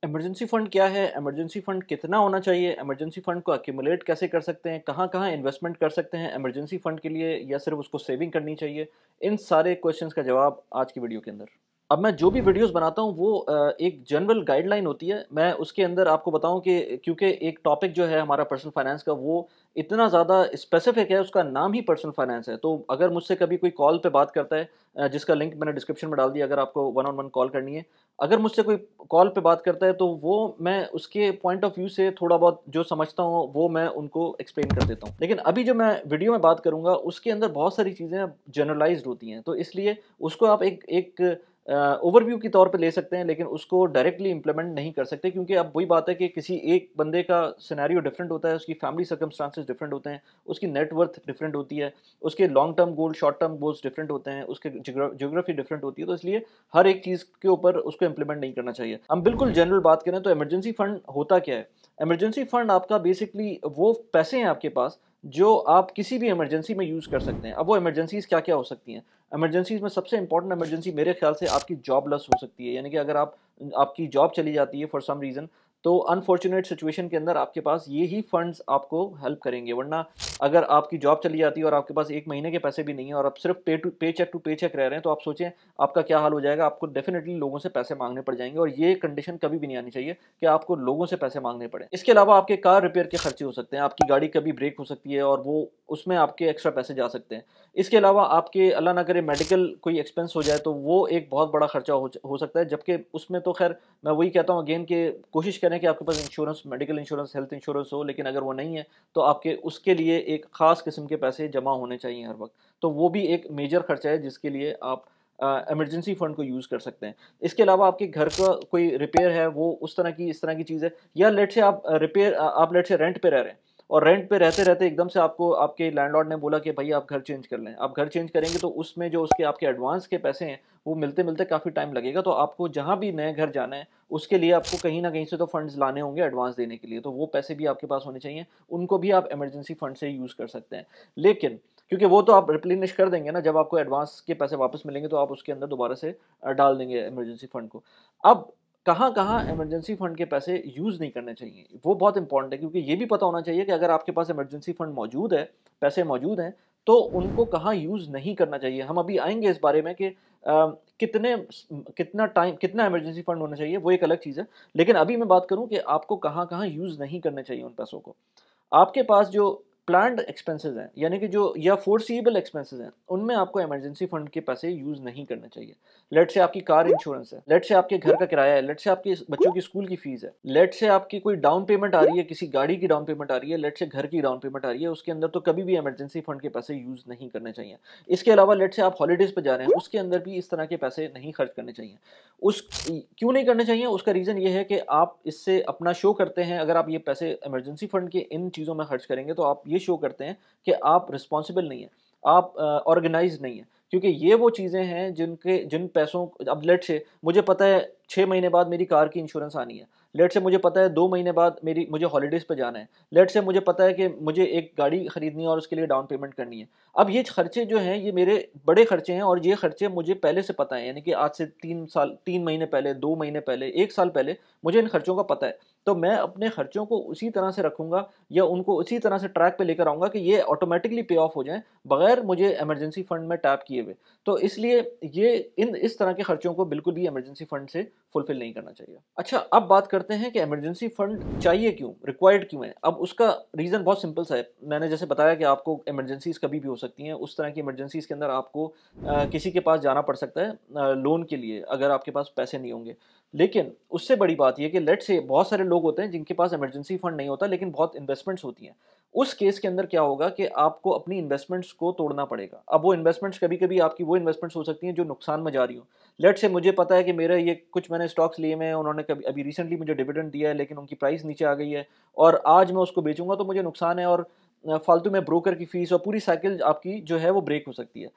Emergency fund क्या है? Emergency fund कितना होना चाहिए? इमरजेंसी फंड को एक्यूमुलेट कैसे कर सकते हैं? कहाँ-कहाँ इन्वेस्टमेंट कर सकते हैं इमरजेंसी फंड के लिए या सिर्फ़ उसको सेविंग करनी चाहिए? इन सारे क्वेश्चंस का जवाब आज की वीडियो के अंदर। अब मैं जो भी वीडियोज़ बनाता हूँ वो एक जनरल गाइडलाइन होती है। मैं उसके अंदर आपको बताऊँ कि क्योंकि एक टॉपिक जो है हमारा पर्सनल फाइनेंस का वो इतना ज़्यादा स्पेसिफ़िक है, उसका नाम ही पर्सनल फाइनेंस है। तो अगर मुझसे कभी कोई कॉल पे बात करता है जिसका लिंक मैंने डिस्क्रिप्शन में डाल दिया अगर आपको वन ऑन वन कॉल करनी है। अगर मुझसे कोई कॉल पे बात करता है तो वो मैं उसके पॉइंट ऑफ व्यू से थोड़ा बहुत जो समझता हूँ वो मैं उनको एक्सप्लेन कर देता हूँ। लेकिन अभी जो मैं वीडियो में बात करूँगा उसके अंदर बहुत सारी चीज़ें जनरलाइज़्ड होती हैं। तो इसलिए उसको आप एक एक ओवरव्यू के तौर पे ले सकते हैं लेकिन उसको डायरेक्टली इम्प्लीमेंट नहीं कर सकते क्योंकि अब वही बात है कि किसी एक बंदे का सिनेरियो डिफरेंट होता है, उसकी फैमिली सर्कमस्टांसेस डिफरेंट होते हैं, उसकी नेट वर्थ डिफरेंट होती है, उसके long term goal, short term goals different होते हैं, उसके ज्योग्राफी डिफरेंट होती है। तो इसलिए हर एक चीज़ के ऊपर उसको इम्प्लीमेंट नहीं करना चाहिए। हम बिल्कुल जनरल बात करें तो इमरजेंसी फंड होता क्या है? इमरजेंसी फंड आपका बेसिकली वो पैसे हैं आपके पास जो आप किसी भी इमरजेंसी में यूज़ कर सकते हैं। अब वो इमरजेंसीज़ क्या-क्या हो सकती हैं? इमरजेंसीज़ में सबसे इंपॉर्टेंट इमरजेंसी मेरे ख्याल से आपकी जॉब लॉस हो सकती है। यानी कि अगर आपकी जॉब चली जाती है फॉर सम रीज़न तो अनफॉर्च्यूनेट सिचुएशन के अंदर आपके पास ये ही फंड्स आपको हेल्प करेंगे। वरना अगर आपकी जॉब चली जाती है और आपके पास 1 महीने के पैसे भी नहीं है और आप सिर्फ पे चेक टू पे चेक रह रहे हैं तो आप सोचें आपका क्या हाल हो जाएगा। आपको डेफिनिटली लोगों से पैसे माँगने पड़ जाएँगे और ये कंडीशन कभी भी नहीं आनी चाहिए कि आपको लोगों से पैसे माँगने पड़ें। इसके अलावा आपके कार रिपेयर के खर्चे हो सकते हैं, आपकी गाड़ी कभी ब्रेक हो सकती है और वो उसमें आपके एक्स्ट्रा पैसे जा सकते हैं। इसके अलावा आपके अल्लाह ना करे मेडिकल कोई एक्सपेंस हो जाए तो वो एक बहुत बड़ा खर्चा हो सकता है जबकि उसमें तो खैर मैं वही कहता हूँ अगेन कि कोशिश करें कि आपके पास insurance, medical insurance, health insurance हो लेकिन अगर वो नहीं है तो आपके उसके लिए एक ख़ास किस्म के पैसे जमा होने चाहिए हर वक़्त। तो वो भी एक मेजर खर्चा है जिसके लिए आप इमरजेंसी फंड को यूज़ कर सकते हैं। इसके अलावा आपके घर का कोई रिपेयर है वो उस तरह की इस तरह की चीज़ है या लेट्स से आप लेट्स से रेंट पे रह रहे हैं और रेंट पे रहते-रहते एकदम से आपको आपके लैंडलॉर्ड ने बोला कि भई आप घर चेंज कर लें। आप घर चेंज करेंगे तो उसमें जो उसके आपके एडवांस के पैसे हैं, वो मिलते-मिलते काफ़ी टाइम लगेगा। तो आपको जहाँ भी नए घर जाना है, उसके लिए आपको कहीं न कहीं से तो फंड्स लाने होंगे एडवांस देने के लिए। तो वो पैसे भी आपके पास होने चाहिए। उनको भी आप इमरजेंसी फंड से यूज़ कर सकते हैं। लेकिन क्योंकि वो तो आप रिप्लेनिश कर देंगे ना, जब आपको एडवांस के पैसे वापस मिलेंगे तो आप उसके अंदर दोबारा से डाल देंगे इमरजेंसी फंड को। अब कहाँ-कहाँ इमरजेंसी फंड के पैसे यूज़ नहीं करने चाहिए, वो बहुत इंपॉर्टेंट है क्योंकि ये भी पता होना चाहिए कि अगर आपके पास इमरजेंसी फंड मौजूद है, पैसे मौजूद हैं, तो उनको कहाँ यूज़ नहीं करना चाहिए। हम अभी आएँगे इस बारे में कि कितना इमरजेंसी फंड होना चाहिए, वो एक अलग चीज़ है। लेकिन अभी मैं बात करूँ कि आपको कहाँ-कहाँ यूज़ नहीं करने चाहिए उन पैसों को। आपके पास जो प्लान्ड एक्सपेंसेस हैं, यानी कि जो या फोरसीएबल एक्सपेंसेस हैं, उनमें आपको इमरजेंसी फंड के पैसे यूज़ नहीं करने चाहिए। लेट्स से आपकी कार इंश्योरेंस है, लेट्स से आपके घर का किराया है, लेट्स से आपके बच्चों की स्कूल की फीस है, लेट्स से आपकी कोई डाउन पेमेंट आ रही है, किसी गाड़ी की डाउन पेमेंट आ रही है, लेट्स से घर की डाउन पेमेंट आ रही है, उसके अंदर तो कभी भी इमरजेंसी फंड के पैसे यूज़ नहीं करने चाहिए। इसके अलावा लेट्स से आप हॉलिडेज़ पे जा रहे हैं, उसके अंदर भी इस तरह के पैसे नहीं खर्च करने चाहिए। उस क्यों नहीं करने चाहिए? उसका रीज़न ये है कि आप इससे अपना शो करते हैं, अगर आप ये पैसे इमरजेंसी फंड के इन चीज़ों में खर्च करेंगे, तो आप ये शो करते हैं कि आप रिस्पॉन्सिबल नहीं हैं, आप ऑर्गेनाइज़्ड नहीं हैं। क्योंकि ये वो चीज़ें हैं जिन पैसों अब लेट्स से मुझे पता है 6 महीने बाद मेरी कार की इंश्योरेंस आनी है। लेट्स से मुझे पता है 2 महीने बाद मुझे हॉलिडेज़ पे जाना है। लेट्स से मुझे पता है कि मुझे एक गाड़ी खरीदनी है और उसके लिए डाउन पेमेंट करनी है। अब ये खर्चे जो हैं ये मेरे बड़े खर्चे हैं और ये खर्चे मुझे पहले से पता है, यानी कि आज से 3 महीने पहले, 2 महीने पहले, 1 साल पहले मुझे इन खर्चों का पता है। तो मैं अपने खर्चों को उसी तरह से रखूँगा या उनको उसी तरह से ट्रैक पे लेकर आऊँगा कि ये ऑटोमैटिकली पे ऑफ हो जाएँ, बगैर मुझे इमरजेंसी फंड में टैप किए हुए। तो इसलिए ये इन इस तरह के खर्चों को बिल्कुल भी इमरजेंसी फंड से फुलफ़िल नहीं करना चाहिए। अच्छा, अब बात करते हैं कि इमरजेंसी फंड चाहिए क्यों? रिक्वायर्ड क्यों है? अब उसका रीज़न बहुत सिंपल सा है। मैंने जैसे बताया कि आपको इमरजेंसीज़ कभी भी हो सकती हैं, उस तरह की इमरजेंसीज़ के अंदर आपको किसी के पास जाना पड़ सकता है लोन के लिए, अगर आपके पास पैसे नहीं होंगे। लेकिन उससे बड़ी बात ये है कि लेट्स से बहुत सारे लोग होते हैं जिनके पास इमरजेंसी फंड नहीं होता लेकिन बहुत इन्वेस्टमेंट्स होती हैं। उस केस के अंदर क्या होगा कि आपको अपनी इन्वेस्टमेंट्स को तोड़ना पड़ेगा। अब वो इन्वेस्टमेंट्स कभी-कभी आपकी वो इन्वेस्टमेंट्स हो सकती हैं जो नुकसान में जा रही हों। लेट्स से मुझे पता है कि मेरा ये कुछ मैंने स्टॉक्स लिए हुए हैं, उन्होंने कभी अभी रिसेंटली मुझे डिविडेंड दिया है लेकिन उनकी प्राइस नीचे आ गई है और आज मैं उसको बेचूँगा तो मुझे नुकसान है और फालतू में ब्रोकर की फीस और पूरी साइकिल आपकी जो है वो ब्रेक हो सकती है।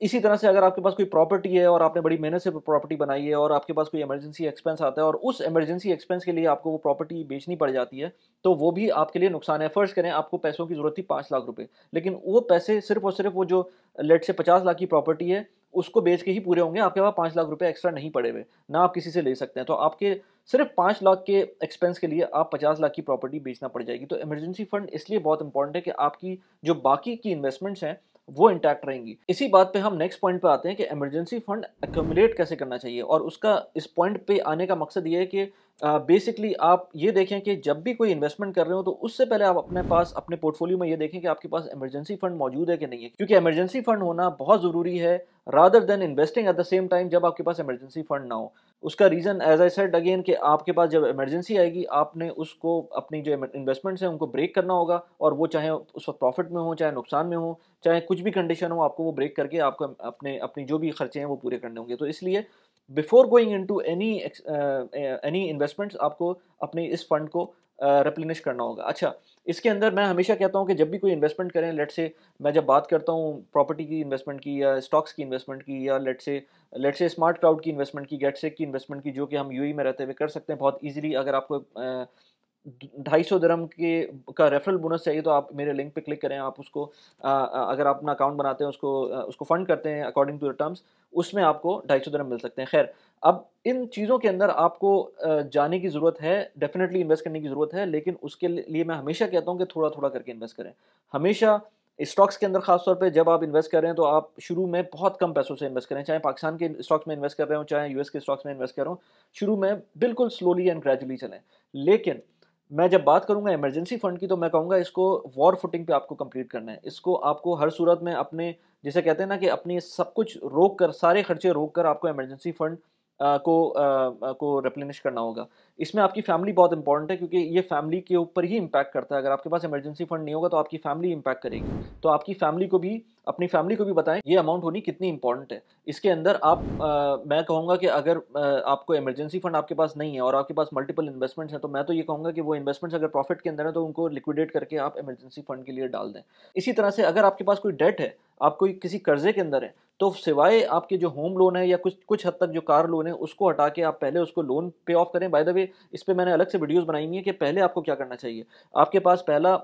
इसी तरह से अगर आपके पास कोई प्रॉपर्टी है और आपने बड़ी मेहनत से वो प्रॉपर्टी बनाई है और आपके पास कोई इमरजेंसी एक्सपेंस आता है और उस इमरजेंसी एक्सपेंस के लिए आपको वो प्रॉपर्टी बेचनी पड़ जाती है, तो वो भी आपके लिए नुकसान है। फ़र्ज़ करें आपको पैसों की ज़रूरत थी 5 लाख रुपए, लेकिन वो पैसे सिर्फ़ और सिर्फ़ वो जो लेट्स से 50 लाख की प्रॉपर्टी है, उसको बेच के ही पूरे होंगे, आपके पास 5 लाख रुपए एक्स्ट्रा नहीं पड़े हुए, ना आप किसी से ले सकते हैं। तो आपके सिर्फ 5 लाख के एक्सपेंस के लिए आप 50 लाख की प्रॉपर्टी बेचना पड़ जाएगी। तो इमरजेंसी फंड इसलिए बहुत इंपॉर्टेंट है कि आपकी जो बाकी की इन्वेस्टमेंट्स हैं वो इंटैक्ट रहेंगी। इसी बात पे हम नेक्स्ट पॉइंट पे आते हैं कि इमरजेंसी फंड एक्यूमुलेट कैसे करना चाहिए, और उसका इस पॉइंट पे आने का मकसद ये है कि बेसिकली आप ये देखें कि जब भी कोई इन्वेस्टमेंट कर रहे हो तो उससे पहले आप अपने पास अपने पोर्टफोलियो में ये देखें कि आपके पास इमरजेंसी फंड मौजूद है कि नहीं है, क्योंकि इमरजेंसी फंड होना बहुत ज़रूरी है rather than investing at the same time जब आपके पास इमरजेंसी फंड ना हो। उसका reason as I said again कि आपके पास जब इमरजेंसी आएगी आपने उसको अपनी जो इन्वेस्टमेंट्स हैं उनको ब्रेक करना होगा, और वो चाहे उस वक्त प्रॉफिट में हो चाहे नुकसान में हो चाहे कुछ भी कंडीशन हो, आपको वो ब्रेक करके आपको अपने अपनी जो भी खर्चे हैं वो पूरे करने होंगे। तो इसलिए before going into any investments आपको अपने इस फंड को रिप्लेनिश करना होगा। अच्छा, इसके अंदर मैं हमेशा कहता हूँ कि जब भी कोई इन्वेस्टमेंट करें, लेट्स से मैं जब बात करता हूँ प्रॉपर्टी की इन्वेस्टमेंट की या स्टॉक्स की इन्वेस्टमेंट की या लेट्स से स्मार्ट क्लाउड की इन्वेस्टमेंट की, गेटसेक की इन्वेस्टमेंट की, जो कि हम यूएई में रहते हुए कर सकते हैं बहुत इजीली। अगर आपको 250 दिरहम के का रेफरल बोनस चाहिए तो आप मेरे लिंक पे क्लिक करें, आप उसको अगर आप अपना अकाउंट बनाते हैं उसको फंड करते हैं अकॉर्डिंग टू द टर्म्स, उसमें आपको 250 दिरहम मिल सकते हैं। खैर, अब इन चीज़ों के अंदर आपको जाने की ज़रूरत है, डेफिनेटली इन्वेस्ट करने की ज़रूरत है, लेकिन उसके लिए मैं हमेशा कहता हूँ कि थोड़ा थोड़ा करके इन्वेस्ट करें। हमेशा स्टॉक्स के अंदर खास तौर पे जब आप इन्वेस्ट कर रहे हैं तो आप शुरू में बहुत कम पैसों से इन्वेस्ट करें, चाहे पाकिस्तान के स्टॉक्स में इन्वेस्ट कर रहे हो चाहे यूएस के स्टॉक्स में इन्वेस्ट कर रहे हो। शुरू में बिल्कुल स्लोली एंड ग्रेजुअली चलें, लेकिन मैं जब बात करूंगा इमरजेंसी फंड की तो मैं कहूँगा इसको वॉर फुटिंग पे आपको कंप्लीट करना है। इसको आपको हर सूरत में अपने, जिसे कहते हैं ना कि अपनी सब कुछ रोक कर, सारे खर्चे रोक कर आपको इमरजेंसी फंड को रिप्लेनिश करना होगा। इसमें आपकी फैमिली बहुत इंपॉर्टेंट है, क्योंकि ये फैमिली के ऊपर ही इम्पैक्ट करता है। अगर आपके पास इमरजेंसी फंड नहीं होगा तो आपकी फैमिली इम्पैक्ट करेगी। तो आपकी फैमिली को भी, अपनी फैमिली को भी बताएं ये अमाउंट होनी कितनी इंपॉर्टेंट है। इसके अंदर आप मैं कहूँगा कि अगर आपको इमरजेंसी फंड आपके पास नहीं है और आपके पास मल्टीपल इन्वेस्टमेंट्स हैं, तो मैं तो ये कहूँगा कि वो इन्वेस्टमेंट्स अगर प्रॉफिट के अंदर है तो उनको लिक्विडेट करके आप इमरजेंसी फंड के लिए डाल दें। इसी तरह से अगर आपके पास कोई डेट है, आप कोई किसी कर्जे के अंदर है, तो सिवाय आपके जो होम लोन है या कुछ कुछ हद तक जो कार लोन है उसको हटा के आप पहले उसको लोन पे ऑफ करें। बाय द वे, इस पे मैंने अलग से वीडियोस बनाई हुई है कि पहले आपको क्या करना चाहिए। आपके पास पहला,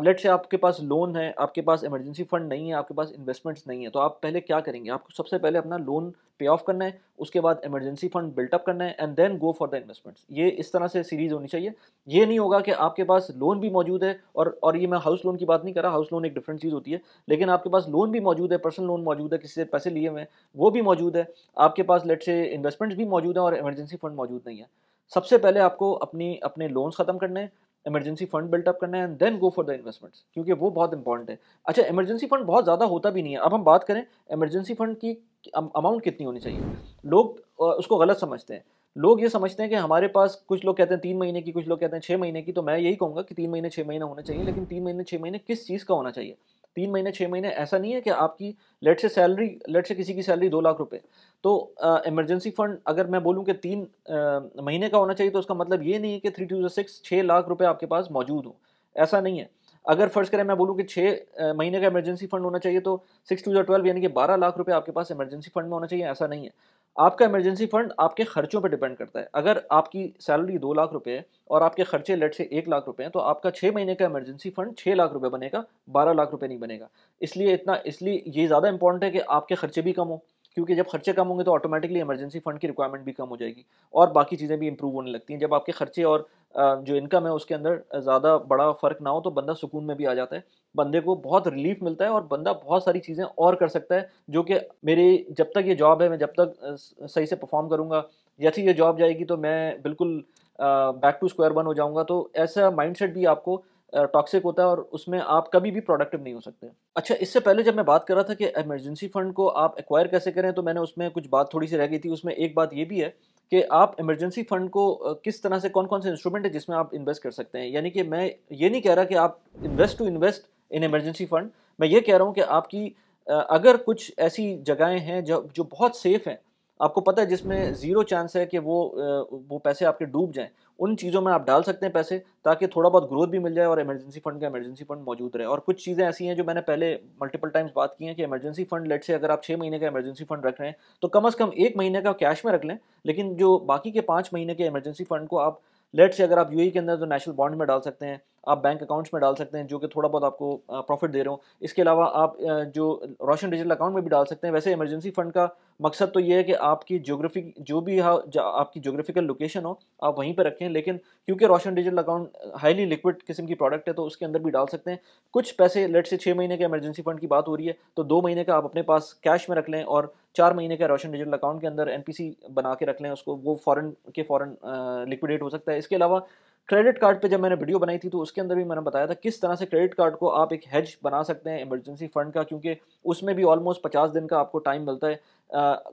लेट से आपके पास लोन है, आपके पास इमरजेंसी फंड नहीं है, आपके पास इन्वेस्टमेंट्स नहीं है, तो आप पहले क्या करेंगे? आपको सबसे पहले अपना लोन पे ऑफ करना है, उसके बाद इमरजेंसी फंड बिल्टअप करना है and then go for the investments. ये इस तरह से सीरीज होनी चाहिए। ये नहीं होगा कि आपके पास लोन भी मौजूद है, और ये मैं हाउस लोन की बात नहीं कर रहा, हाउस लोन एक डिफरेंट चीज़ होती है, लेकिन आपके पास लोन भी मौजूद है, पर्सनल लोन मौजूद है, किसी से पैसे लिए हुए हैं वो भी मौजूद है, आपके पास लेट से इन्वेस्टमेंट्स भी मौजूद है और इमरजेंसी फंड मौजूद नहीं है। सबसे पहले आपको अपने लोन्स खत्म करने हैं, इमरजेंसी फंड बिल्टअप करना है and then go for the investments, क्योंकि वो बहुत इंपॉर्टेंट है। अच्छा, इमरजेंसी फंड बहुत ज़्यादा होता भी नहीं है। अब हम बात करें इमरजेंसी फंड की अमाउंट कितनी होनी चाहिए। लोग उसको गलत समझते हैं। लोग ये समझते हैं कि हमारे पास, कुछ लोग कहते हैं 3 महीने की, कुछ लोग कहते हैं 6 महीने की। तो मैं यही कहूँगा कि 3 महीने 6 महीने होना चाहिए, लेकिन 3 महीने 6 महीने किस चीज़ का होना चाहिए। 3 महीने 6 महीने ऐसा नहीं है कि आपकी लेट से किसी की सैलरी 2 लाख रुपए, तो इमरजेंसी फंड अगर मैं बोलूँ कि 3 महीने का होना चाहिए, तो उसका मतलब ये नहीं है कि 3 to 6 6 लाख रुपए आपके पास मौजूद हो। ऐसा नहीं है। अगर फर्ज करें मैं बोलूँ कि 6 महीने का इमरजेंसी फंड होना चाहिए, तो 6 to 12 यानी कि 12 लाख रुपए आपके पास इमरजेंसी फंड में होना चाहिए, ऐसा नहीं है। आपका इमरजेंसी फंड आपके खर्चों पर डिपेंड करता है। अगर आपकी सैलरी 2 लाख रुपए है और आपके खर्चे लेट से 1 लाख रुपए हैं, तो आपका 6 महीने का इमरजेंसी फंड 6 लाख रुपए बनेगा, 12 लाख रुपए नहीं बनेगा। इसलिए ये ज़्यादा इंपॉर्टेंट है कि आपके खर्चे भी कम हो, क्योंकि जब खर्चे कम होंगे तो ऑटोमेटिकली इमरजेंसी फंड की रिक्वायरमेंट भी कम हो जाएगी और बाकी चीज़ें भी इंप्रूव होने लगती हैं। जब आपके खर्चे और जो इनकम है उसके अंदर ज़्यादा बड़ा फ़र्क ना हो, तो बंदा सुकून में भी आ जाता है, बंदे को बहुत रिलीफ मिलता है और बंदा बहुत सारी चीज़ें और कर सकता है, जो कि मेरे जब तक ये जॉब है, मैं जब तक सही से परफॉर्म करूँगा, जैसे ही ये जॉब जाएगी तो मैं बिल्कुल बैक टू स्क्वायर वन हो जाऊँगा। तो ऐसा माइंडसेट भी आपको टॉक्सिक होता है और उसमें आप कभी भी प्रोडक्टिव नहीं हो सकते। अच्छा, इससे पहले जब मैं बात कर रहा था कि इमरजेंसी फंड को आप एक्वायर कैसे करें, तो मैंने उसमें कुछ बात थोड़ी सी रह गई थी। उसमें एक बात ये भी है कि आप इमरजेंसी फंड को किस तरह से, कौन-कौन से इंस्ट्रूमेंट है जिसमें आप इन्वेस्ट कर सकते हैं। यानी कि मैं ये नहीं कह रहा कि आप इन्वेस्ट इन इमरजेंसी फंड। मैं ये कह रहा हूँ कि आपकी अगर कुछ ऐसी जगहें हैं जो जो बहुत सेफ़ हैं, आपको पता है जिसमें ज़ीरो चांस है कि वो पैसे आपके डूब जाएँ, उन चीज़ों में आप डाल सकते हैं पैसे, ताकि थोड़ा बहुत ग्रोथ भी मिल जाए और इमरजेंसी फंड मौजूद रहे। और कुछ चीज़ें ऐसी हैं जो मैंने पहले मल्टीपल टाइम्स बात की हैं कि इमरजेंसी फंड, लेट्स से अगर आप 6 महीने का इमरजेंसी फंड रख रहे हैं, तो कम से कम 1 महीने का कैश में रख लें, लेकिन जो बाकी के 5 महीने के इमरजेंसी फंड को आप, लेट्स से अगर आप यूएई के अंदर तो नेशनल बॉन्ड में डाल सकते हैं, आप बैंक अकाउंट्स में डाल सकते हैं जो कि थोड़ा बहुत आपको प्रॉफिट दे रहे हो। इसके अलावा आप जो रोशन डिजिटल अकाउंट में भी डाल सकते हैं। वैसे इमरजेंसी फ़ंड का मकसद तो ये है कि आपकी ज्योग्राफी जो भी आपकी ज्योग्राफिकल लोकेशन हो, आप वहीं पे रखें, लेकिन क्योंकि रोशन डिजिटल अकाउंट हाईली लिक्विड किस्म की प्रोडक्ट है तो उसके अंदर भी डाल सकते हैं। कुछ पैसे लेट से 6 महीने के इमरजेंसी फ़ंड की बात हो रही है तो 2 महीने का आप अपने पास कैश में रख लें और 4 महीने का रोशन डिजिटल अकाउंट के अंदर एनपीसी बना के रख लें उसको, वो फ़ौरन लिक्विडेट हो सकता है। इसके अलावा क्रेडिट कार्ड पे जब मैंने वीडियो बनाई थी तो उसके अंदर भी मैंने बताया था किस तरह से क्रेडिट कार्ड को आप एक हेज बना सकते हैं इमरजेंसी फ़ंड का, क्योंकि उसमें भी ऑलमोस्ट 50 दिन का आपको टाइम मिलता है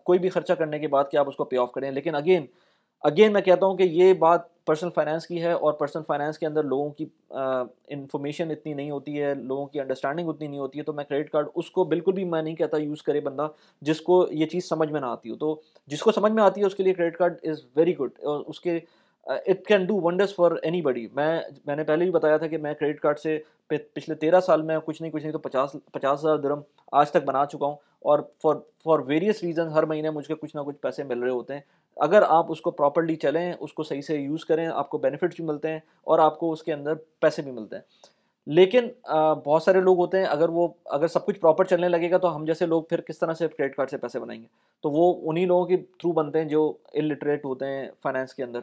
कोई भी खर्चा करने के बाद कि आप उसको पे ऑफ करें। लेकिन अगेन अगेन मैं कहता हूँ कि ये बात पर्सनल फाइनेंस की है और पर्सनल फाइनेंस के अंदर लोगों की इंफॉर्मेशन इतनी नहीं होती है, लोगों की अंडरस्टैंडिंग उतनी नहीं होती है। तो मैं क्रेडिट कार्ड उसको बिल्कुल भी मैं नहीं कहता यूज़ करे बंदा जिसको ये चीज़ समझ में ना आती हो। तो जिसको समझ में आती है उसके लिए credit card is very good और उसके it can do wonders for anybody. मैंने पहले भी बताया था कि मैं क्रेडिट कार्ड से पिछले 13 साल में कुछ नहीं तो 50,000 दिरहम आज तक बना चुका हूँ और फॉर फॉर वेरियस रीजन हर महीने मुझे कुछ ना कुछ पैसे मिल रहे होते हैं। अगर आप उसको प्रॉपर्ली चलें, उसको सही से यूज़ करें, आपको बेनिफिट्स भी मिलते हैं और आपको उसके अंदर पैसे भी मिलते हैं। लेकिन बहुत सारे लोग होते हैं, अगर सब कुछ प्रॉपर चलने लगेगा तो हम जैसे लोग फिर किस तरह से क्रेडिट कार्ड से पैसे बनाएंगे। तो वो उन्हीं लोगों के थ्रू बनते हैं जो इलिटरेट होते हैं फाइनेंस के अंदर,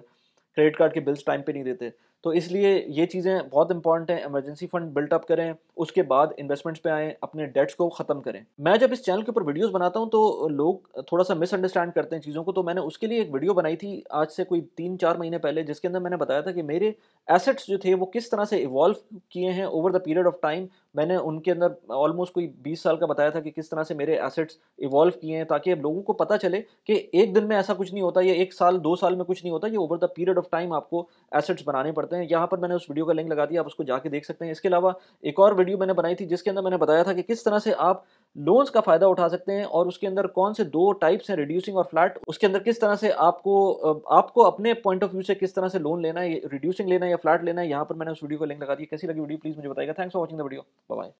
क्रेडिट कार्ड के बिल्स टाइम पे नहीं देते। तो इसलिए ये चीज़ें बहुत इंपॉर्टेंट हैं। इमरजेंसी फंड बिल्टअप करें, उसके बाद इन्वेस्टमेंट्स पे आएँ, अपने डेट्स को ख़त्म करें। मैं जब इस चैनल के ऊपर वीडियोस बनाता हूँ तो लोग थोड़ा सा मिसअंडरस्टैंड करते हैं चीज़ों को, तो मैंने उसके लिए एक वीडियो बनाई थी आज से कोई 3-4 महीने पहले, जिसके अंदर मैंने बताया था कि मेरे एसेट्स जो थे वो किस तरह से इवॉल्व किए हैं over the period of time. मैंने उनके अंदर ऑलमोस्ट कोई 20 साल का बताया था कि किस तरह से मेरे एसेट्स इवॉल्व किए हैं, ताकि अब लोगों को पता चले कि एक दिन में ऐसा कुछ नहीं होता, या 1 साल 2 साल में कुछ नहीं होता, ये over the period of time आपको एसेट्स बनाने पड़ते हैं। यहाँ पर मैंने उस वीडियो का लिंक लगा दिया, आप उसको जाके देख सकते हैं। इसके अलावा एक और वीडियो मैंने बनाई थी जिसके अंदर मैंने बताया था कि किस तरह से आप लोन्स का फ़ायदा उठा सकते हैं और उसके अंदर कौन से 2 टाइप्स हैं, रिड्यूसिंग और फ्लैट। उसके अंदर किस तरह से आपको अपने पॉइंट ऑफ व्यू से किस तरह से लोन लेना है, रिड्यूसिंग लेना है या फ्लैट लेना है। यहाँ पर मैंने उस वीडियो का लिंक लगा दिया। कैसी लगी वीडियो प्लीज़ मुझे बताइएगा। Thanks for watching the video. Bye bye.